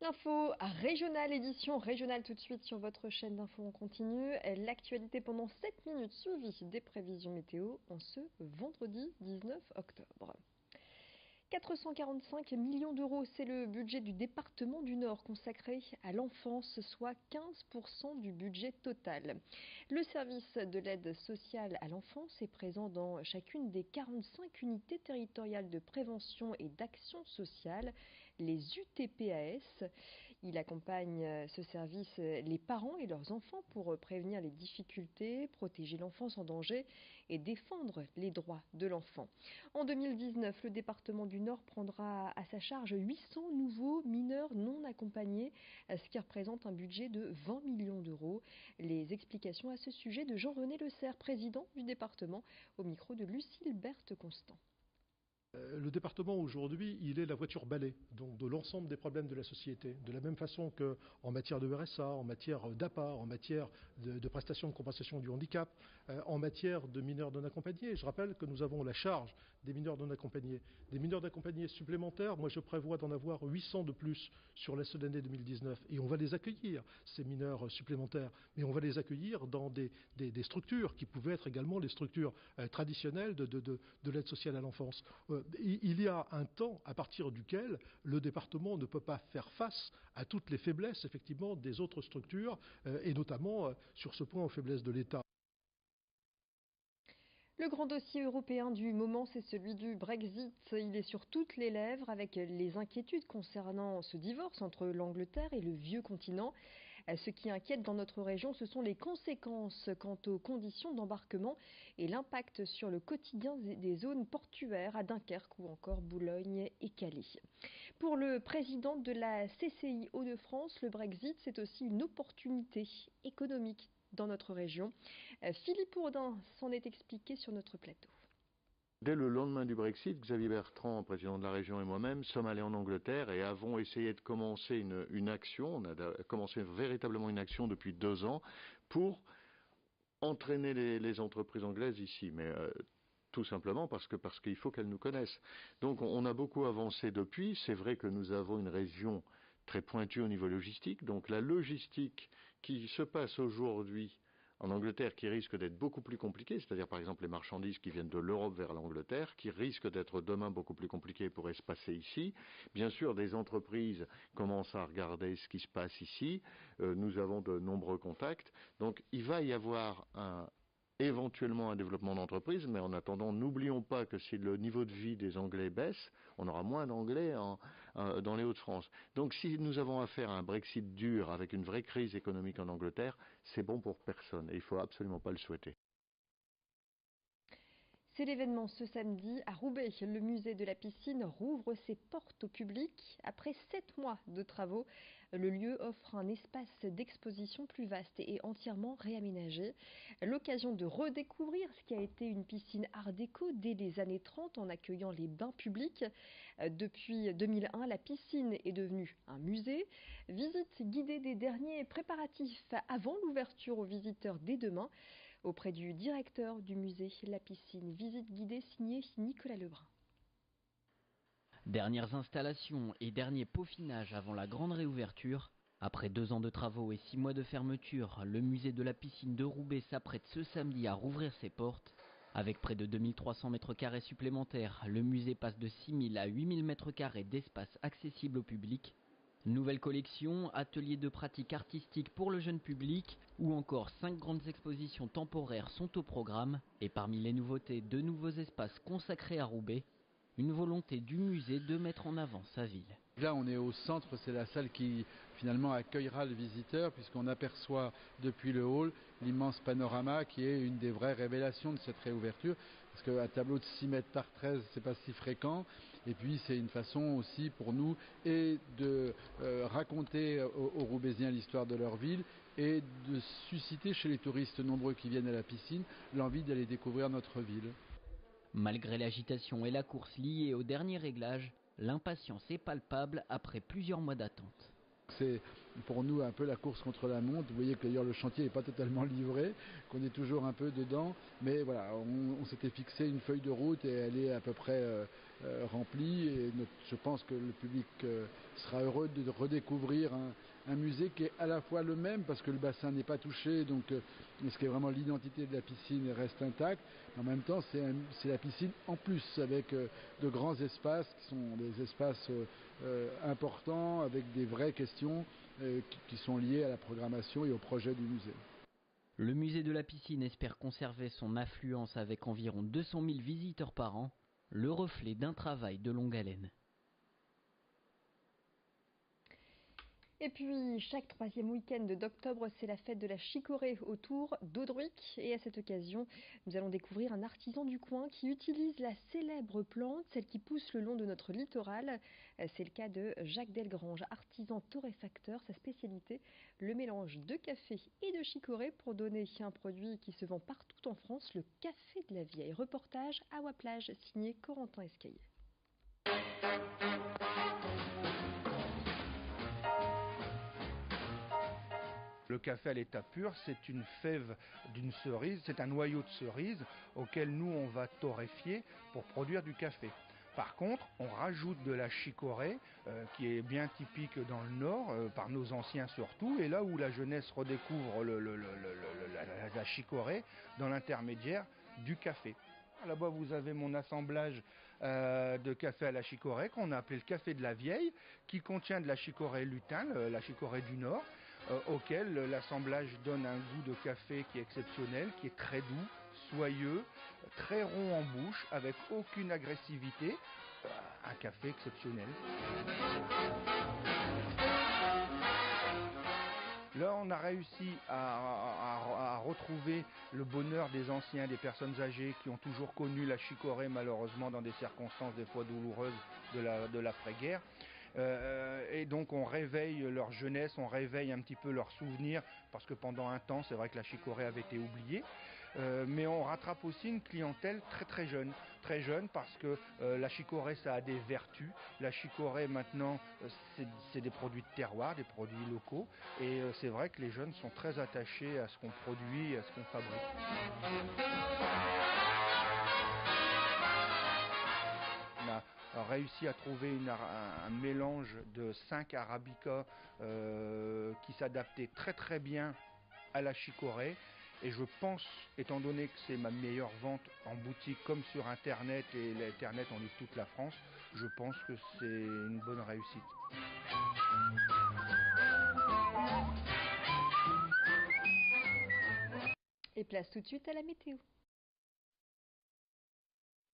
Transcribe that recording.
L'info régionale, édition régionale tout de suite sur votre chaîne d'info en continu. L'actualité pendant 7 minutes suivie des prévisions météo en ce vendredi 19 octobre. 445 millions d'euros, c'est le budget du département du Nord consacré à l'enfance, soit 15% du budget total. Le service de l'aide sociale à l'enfance est présent dans chacune des 45 unités territoriales de prévention et d'action sociale, les UTPAS. Il accompagne ce service les parents et leurs enfants pour prévenir les difficultés, protéger l'enfance en danger et défendre les droits de l'enfant. En 2019, le département du Nord prendra à sa charge 800 nouveaux mineurs non accompagnés, ce qui représente un budget de 20 millions d'euros. Les explications à ce sujet de Jean-René Le Serre, président du département, au micro de Lucille Berthe-Constant. Le département aujourd'hui, il est la voiture balai, donc de l'ensemble des problèmes de la société. De la même façon qu'en matière de RSA, en matière d'APA, en matière de prestations de compensation du handicap, en matière de mineurs non accompagnés. Je rappelle que nous avons la charge des mineurs non accompagnés. Des mineurs accompagnés supplémentaires, moi je prévois d'en avoir 800 de plus sur la seule année 2019. Et on va les accueillir, ces mineurs supplémentaires. Mais on va les accueillir dans des structures qui pouvaient être également les structures traditionnelles de l'aide sociale à l'enfance. Il y a un temps à partir duquel le département ne peut pas faire face à toutes les faiblesses effectivement des autres structures et notamment sur ce point aux faiblesses de l'État. Le grand dossier européen du moment, c'est celui du Brexit. Il est sur toutes les lèvres avec les inquiétudes concernant ce divorce entre l'Angleterre et le vieux continent. Ce qui inquiète dans notre région, ce sont les conséquences quant aux conditions d'embarquement et l'impact sur le quotidien des zones portuaires à Dunkerque ou encore Boulogne et Calais. Pour le président de la CCI Hauts-de-France, le Brexit, c'est aussi une opportunité économique dans notre région. Philippe Ourdin s'en est expliqué sur notre plateau. Dès le lendemain du Brexit, Xavier Bertrand, président de la région, et moi-même sommes allés en Angleterre et avons essayé de commencer une action. On a commencé véritablement une action depuis 2 ans pour entraîner les entreprises anglaises ici. Mais tout simplement parce qu'il faut qu'elles nous connaissent. Donc on a beaucoup avancé depuis. C'est vrai que nous avons une région très pointue au niveau logistique. Donc la logistique qui se passe aujourd'hui en Angleterre, qui risque d'être beaucoup plus compliquée, c'est-à-dire par exemple les marchandises qui viennent de l'Europe vers l'Angleterre, qui risquent d'être demain beaucoup plus compliquées pourraient se passer ici. Bien sûr, des entreprises commencent à regarder ce qui se passe ici. Nous avons de nombreux contacts. Donc il va y avoir éventuellement un développement d'entreprise, mais en attendant, n'oublions pas que si le niveau de vie des Anglais baisse, on aura moins d'Anglais dans les Hauts-de-France. Donc si nous avons affaire à un Brexit dur avec une vraie crise économique en Angleterre, c'est bon pour personne et il ne faut absolument pas le souhaiter. C'est l'événement ce samedi à Roubaix. Le musée de la piscine rouvre ses portes au public. Après 7 mois de travaux, le lieu offre un espace d'exposition plus vaste et entièrement réaménagé. L'occasion de redécouvrir ce qui a été une piscine art déco dès les années 30 en accueillant les bains publics. Depuis 2001, la piscine est devenue un musée. Visite guidée des derniers préparatifs avant l'ouverture aux visiteurs dès demain. Auprès du directeur du musée La Piscine, visite guidée signée Nicolas Lebrun. Dernières installations et dernier peaufinage avant la grande réouverture. Après 2 ans de travaux et 6 mois de fermeture, le musée de la piscine de Roubaix s'apprête ce samedi à rouvrir ses portes. Avec près de 2300 m² supplémentaires, le musée passe de 6000 à 8000 m² d'espace accessible au public. Nouvelle collection, ateliers de pratique artistique pour le jeune public ou encore 5 grandes expositions temporaires sont au programme. Et parmi les nouveautés, 2 nouveaux espaces consacrés à Roubaix. Une volonté du musée de mettre en avant sa ville. Là on est au centre, c'est la salle qui finalement accueillera le visiteur puisqu'on aperçoit depuis le hall l'immense panorama qui est une des vraies révélations de cette réouverture. Parce qu'un tableau de 6 mètres par 13 c'est pas si fréquent et puis c'est une façon aussi pour nous et de raconter aux Roubaisiens l'histoire de leur ville et de susciter chez les touristes nombreux qui viennent à la piscine l'envie d'aller découvrir notre ville. Malgré l'agitation et la course liée au dernier réglage, l'impatience est palpable après plusieurs mois d'attente. C'est pour nous un peu la course contre la montre. Vous voyez que d'ailleurs le chantier n'est pas totalement livré, qu'on est toujours un peu dedans, mais voilà, on s'était fixé une feuille de route et elle est à peu près remplie, et je pense que le public sera heureux de redécouvrir un musée qui est à la fois le même, parce que le bassin n'est pas touché, donc ce qui est vraiment l'identité de la piscine reste intacte. En même temps, c'est la piscine en plus, avec de grands espaces qui sont des espaces importants, avec des vraies questions qui sont liées à la programmation et au projet du musée. Le musée de la piscine espère conserver son affluence avec environ 200 000 visiteurs par an, le reflet d'un travail de longue haleine. Et puis, chaque troisième week-end d'octobre, c'est la fête de la chicorée autour d'Audruic. Et à cette occasion, nous allons découvrir un artisan du coin qui utilise la célèbre plante, celle qui pousse le long de notre littoral. C'est le cas de Jacques Delgrange, artisan torréfacteur. Sa spécialité, le mélange de café et de chicorée pour donner un produit qui se vend partout en France, le café de la vieille. Reportage à Waplage, signé Corentin Escaillet. Le café à l'état pur, c'est une fève d'une cerise, c'est un noyau de cerise auquel nous on va torréfier pour produire du café. Par contre, on rajoute de la chicorée, qui est bien typique dans le Nord, par nos anciens surtout, et là où la jeunesse redécouvre la chicorée, dans l'intermédiaire du café. Là-bas, vous avez mon assemblage de café à la chicorée, qu'on a appelé le café de la vieille, qui contient de la chicorée lutin, la chicorée du Nord, auquel l'assemblage donne un goût de café qui est exceptionnel, qui est très doux, soyeux, très rond en bouche, avec aucune agressivité. Un café exceptionnel. Là, on a réussi à retrouver le bonheur des anciens, des personnes âgées qui ont toujours connu la chicorée, malheureusement dans des circonstances des fois douloureuses de l'après-guerre. Et donc on réveille leur jeunesse, on réveille un petit peu leurs souvenirs, parce que pendant un temps, c'est vrai que la chicorée avait été oubliée. Mais on rattrape aussi une clientèle très jeune parce que la chicorée ça a des vertus. La chicorée maintenant c'est des produits de terroir, des produits locaux, et c'est vrai que les jeunes sont très attachés à ce qu'on produit et à ce qu'on fabrique. On a réussi à trouver un mélange de 5 arabicas qui s'adaptait très bien à la chicorée. Et je pense, étant donné que c'est ma meilleure vente en boutique comme sur Internet, et l'Internet on livre toute la France, je pense que c'est une bonne réussite. Et place tout de suite à la météo.